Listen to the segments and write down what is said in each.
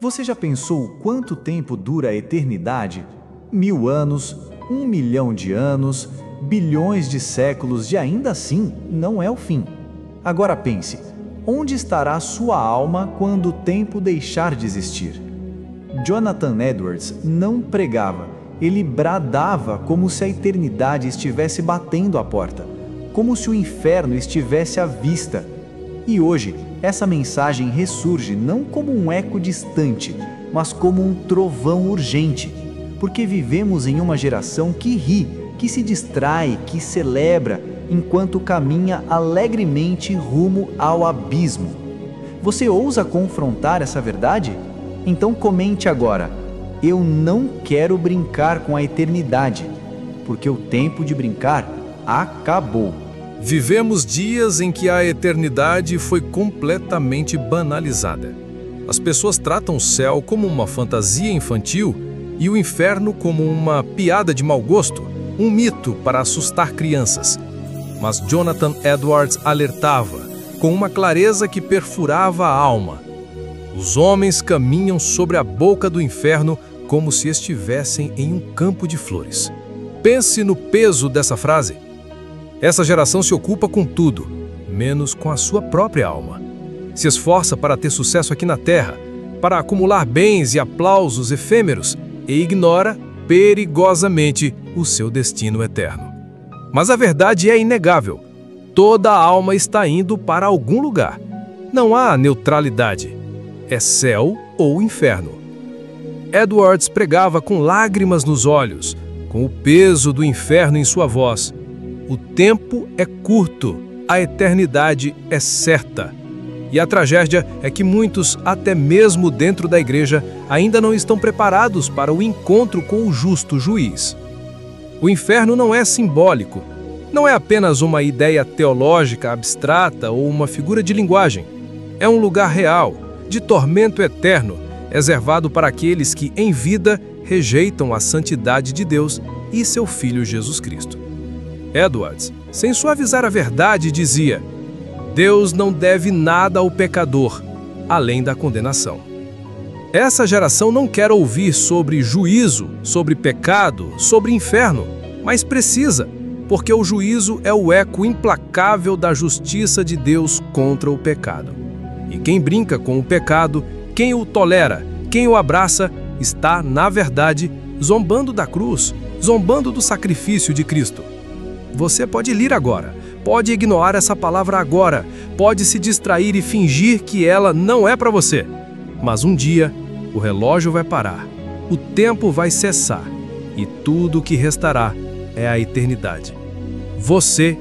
Você já pensou quanto tempo dura a eternidade? 1000 anos, 1 milhão de anos, bilhões de séculos e ainda assim não é o fim. Agora pense, onde estará sua alma quando o tempo deixar de existir? Jonathan Edwards não pregava, ele bradava como se a eternidade estivesse batendo à porta, como se o inferno estivesse à vista. E hoje, essa mensagem ressurge não como um eco distante, mas como um trovão urgente, porque vivemos em uma geração que ri, que se distrai, que celebra, enquanto caminha alegremente rumo ao abismo. Você ousa confrontar essa verdade? Então comente agora: eu não quero brincar com a eternidade, porque o tempo de brincar acabou. Vivemos dias em que a eternidade foi completamente banalizada. As pessoas tratam o céu como uma fantasia infantil e o inferno como uma piada de mau gosto, um mito para assustar crianças. Mas Jonathan Edwards alertava, com uma clareza que perfurava a alma: os homens caminham sobre a boca do inferno como se estivessem em um campo de flores. Pense no peso dessa frase. Essa geração se ocupa com tudo, menos com a sua própria alma. Se esforça para ter sucesso aqui na Terra, para acumular bens e aplausos efêmeros, e ignora perigosamente o seu destino eterno. Mas a verdade é inegável. Toda a alma está indo para algum lugar. Não há neutralidade. É céu ou inferno. Edwards pregava com lágrimas nos olhos, com o peso do inferno em sua voz. O tempo é curto, a eternidade é certa. E a tragédia é que muitos, até mesmo dentro da igreja, ainda não estão preparados para o encontro com o justo juiz. O inferno não é simbólico, não é apenas uma ideia teológica abstrata ou uma figura de linguagem. É um lugar real, de tormento eterno, reservado para aqueles que, em vida, rejeitam a santidade de Deus e seu Filho Jesus Cristo. Edwards, sem suavizar a verdade, dizia: Deus não deve nada ao pecador, além da condenação. Essa geração não quer ouvir sobre juízo, sobre pecado, sobre inferno, mas precisa, porque o juízo é o eco implacável da justiça de Deus contra o pecado. E quem brinca com o pecado, quem o tolera, quem o abraça, está, na verdade, zombando da cruz, zombando do sacrifício de Cristo. Você pode ler agora, pode ignorar essa palavra agora, pode se distrair e fingir que ela não é para você. Mas um dia, o relógio vai parar, o tempo vai cessar e tudo o que restará é a eternidade. Você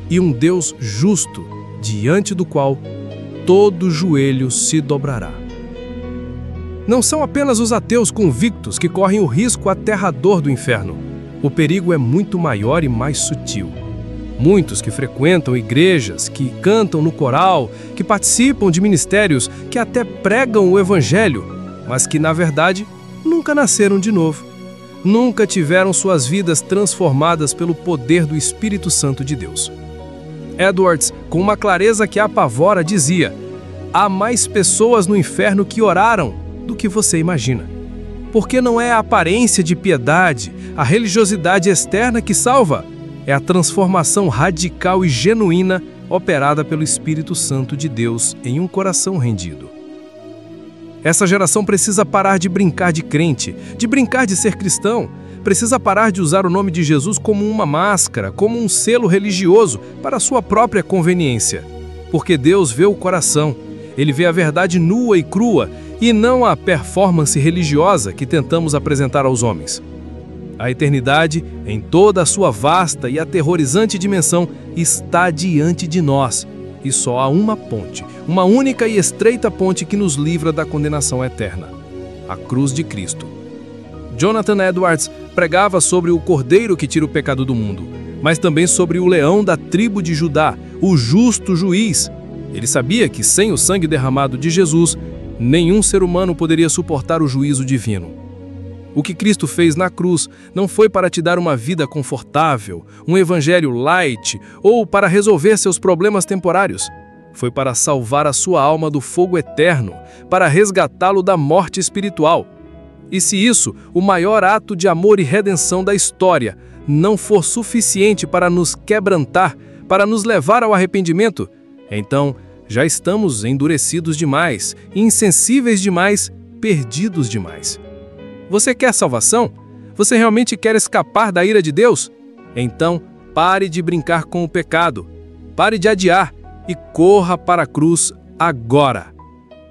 e um Deus justo, diante do qual todo joelho se dobrará. Não são apenas os ateus convictos que correm o risco aterrador do inferno. O perigo é muito maior e mais sutil. Muitos que frequentam igrejas, que cantam no coral, que participam de ministérios, que até pregam o evangelho, mas que, na verdade, nunca nasceram de novo. Nunca tiveram suas vidas transformadas pelo poder do Espírito Santo de Deus. Edwards, com uma clareza que apavora, dizia: há mais pessoas no inferno que oraram do que você imagina. Porque não é a aparência de piedade, a religiosidade externa que salva, é a transformação radical e genuína operada pelo Espírito Santo de Deus em um coração rendido. Essa geração precisa parar de brincar de crente, de brincar de ser cristão, precisa parar de usar o nome de Jesus como uma máscara, como um selo religioso para sua própria conveniência. Porque Deus vê o coração, Ele vê a verdade nua e crua, e não a performance religiosa que tentamos apresentar aos homens. A eternidade, em toda a sua vasta e aterrorizante dimensão, está diante de nós, e só há uma ponte, uma única e estreita ponte que nos livra da condenação eterna: a cruz de Cristo. Jonathan Edwards pregava sobre o Cordeiro que tira o pecado do mundo, mas também sobre o leão da tribo de Judá, o justo juiz. Ele sabia que sem o sangue derramado de Jesus, nenhum ser humano poderia suportar o juízo divino. O que Cristo fez na cruz não foi para te dar uma vida confortável, um evangelho light ou para resolver seus problemas temporários. Foi para salvar a sua alma do fogo eterno, para resgatá-lo da morte espiritual. E se isso, o maior ato de amor e redenção da história, não for suficiente para nos quebrantar, para nos levar ao arrependimento, então já estamos endurecidos demais, insensíveis demais, perdidos demais. Você quer salvação? Você realmente quer escapar da ira de Deus? Então, pare de brincar com o pecado, pare de adiar e corra para a cruz agora.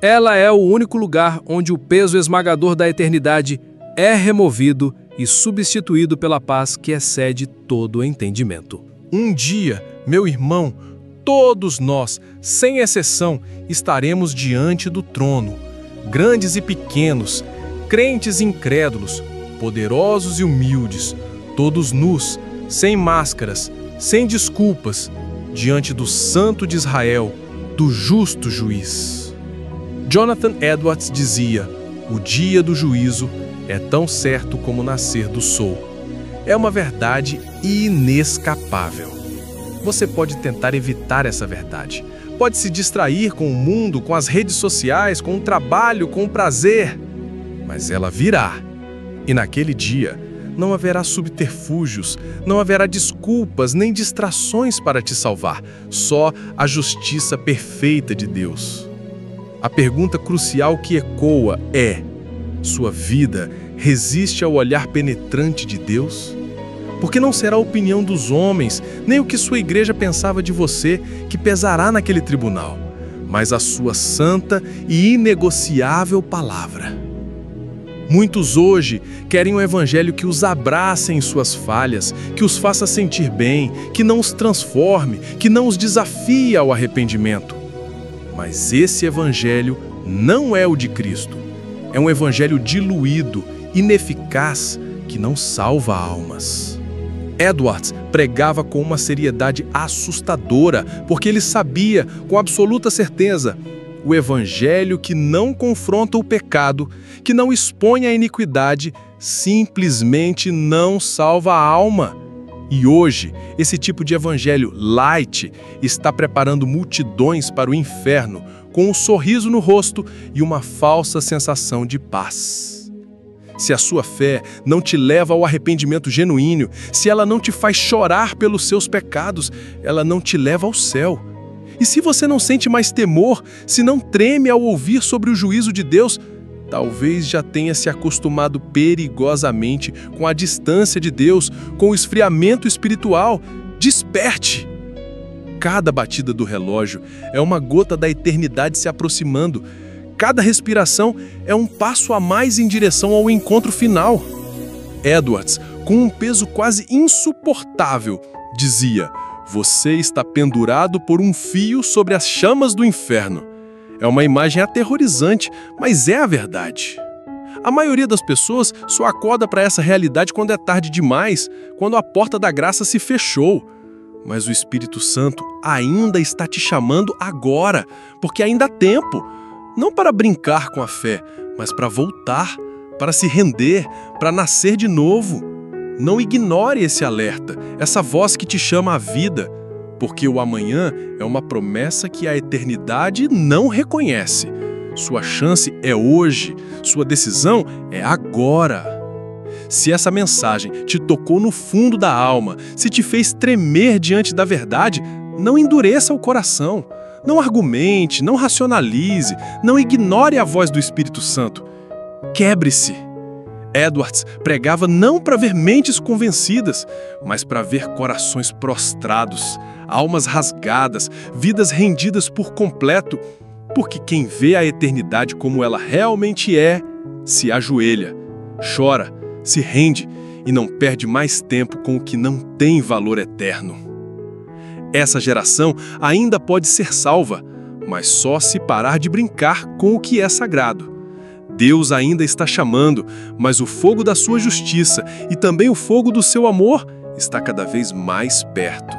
Ela é o único lugar onde o peso esmagador da eternidade é removido e substituído pela paz que excede todo o entendimento. Um dia, meu irmão, todos nós, sem exceção, estaremos diante do trono. Grandes e pequenos, crentes e incrédulos, poderosos e humildes, todos nus, sem máscaras, sem desculpas, diante do Santo de Israel, do justo juiz. Jonathan Edwards dizia: o dia do juízo é tão certo como o nascer do sol. É uma verdade inescapável. Você pode tentar evitar essa verdade. Pode se distrair com o mundo, com as redes sociais, com o trabalho, com o prazer. Mas ela virá. E naquele dia, não haverá subterfúgios, não haverá desculpas nem distrações para te salvar. Só a justiça perfeita de Deus. A pergunta crucial que ecoa é: sua vida resiste ao olhar penetrante de Deus? Porque não será a opinião dos homens, nem o que sua igreja pensava de você, que pesará naquele tribunal, mas a sua santa e inegociável palavra. Muitos hoje querem um evangelho que os abrace em suas falhas, que os faça sentir bem, que não os transforme, que não os desafie ao arrependimento. Mas esse evangelho não é o de Cristo. É um evangelho diluído, ineficaz, que não salva almas. Edwards pregava com uma seriedade assustadora, porque ele sabia, com absoluta certeza, o evangelho que não confronta o pecado, que não expõe a iniquidade, simplesmente não salva a alma. E hoje, esse tipo de evangelho light está preparando multidões para o inferno, com um sorriso no rosto e uma falsa sensação de paz. Se a sua fé não te leva ao arrependimento genuíno, se ela não te faz chorar pelos seus pecados, ela não te leva ao céu. E se você não sente mais temor, se não treme ao ouvir sobre o juízo de Deus, talvez já tenha se acostumado perigosamente com a distância de Deus, com o esfriamento espiritual. Desperte! Cada batida do relógio é uma gota da eternidade se aproximando. Cada respiração é um passo a mais em direção ao encontro final. Edwards, com um peso quase insuportável, dizia: você está pendurado por um fio sobre as chamas do inferno. É uma imagem aterrorizante, mas é a verdade. A maioria das pessoas só acorda para essa realidade quando é tarde demais, quando a porta da graça se fechou. Mas o Espírito Santo ainda está te chamando agora, porque ainda há tempo. Não para brincar com a fé, mas para voltar, para se render, para nascer de novo. Não ignore esse alerta, essa voz que te chama à vida, porque o amanhã é uma promessa que a eternidade não reconhece. Sua chance é hoje, sua decisão é agora. Se essa mensagem te tocou no fundo da alma, se te fez tremer diante da verdade, não endureça o coração. Não argumente, não racionalize, não ignore a voz do Espírito Santo. Quebre-se. Edwards pregava não para ver mentes convencidas, mas para ver corações prostrados, almas rasgadas, vidas rendidas por completo, porque quem vê a eternidade como ela realmente é, se ajoelha, chora, se rende e não perde mais tempo com o que não tem valor eterno. Essa geração ainda pode ser salva, mas só se parar de brincar com o que é sagrado. Deus ainda está chamando, mas o fogo da sua justiça e também o fogo do seu amor está cada vez mais perto.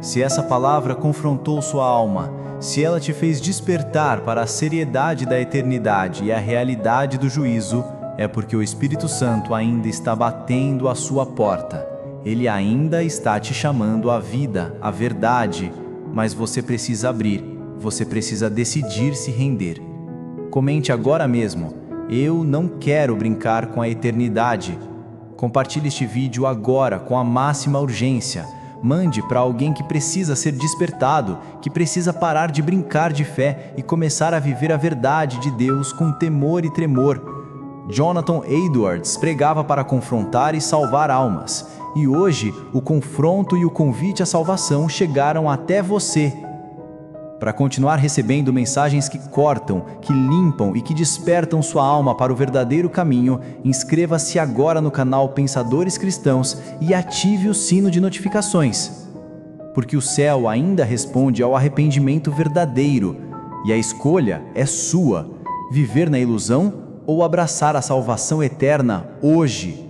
Se essa palavra confrontou sua alma, se ela te fez despertar para a seriedade da eternidade e a realidade do juízo, é porque o Espírito Santo ainda está batendo à sua porta. Ele ainda está te chamando à vida, à verdade, mas você precisa abrir. Você precisa decidir se render. Comente agora mesmo: eu não quero brincar com a eternidade. Compartilhe este vídeo agora com a máxima urgência. Mande para alguém que precisa ser despertado, que precisa parar de brincar de fé e começar a viver a verdade de Deus com temor e tremor. Jonathan Edwards pregava para confrontar e salvar almas. E hoje, o confronto e o convite à salvação chegaram até você. Para continuar recebendo mensagens que cortam, que limpam e que despertam sua alma para o verdadeiro caminho, inscreva-se agora no canal Pensadores Cristãos e ative o sino de notificações. Porque o céu ainda responde ao arrependimento verdadeiro, e a escolha é sua: viver na ilusão ou abraçar a salvação eterna hoje.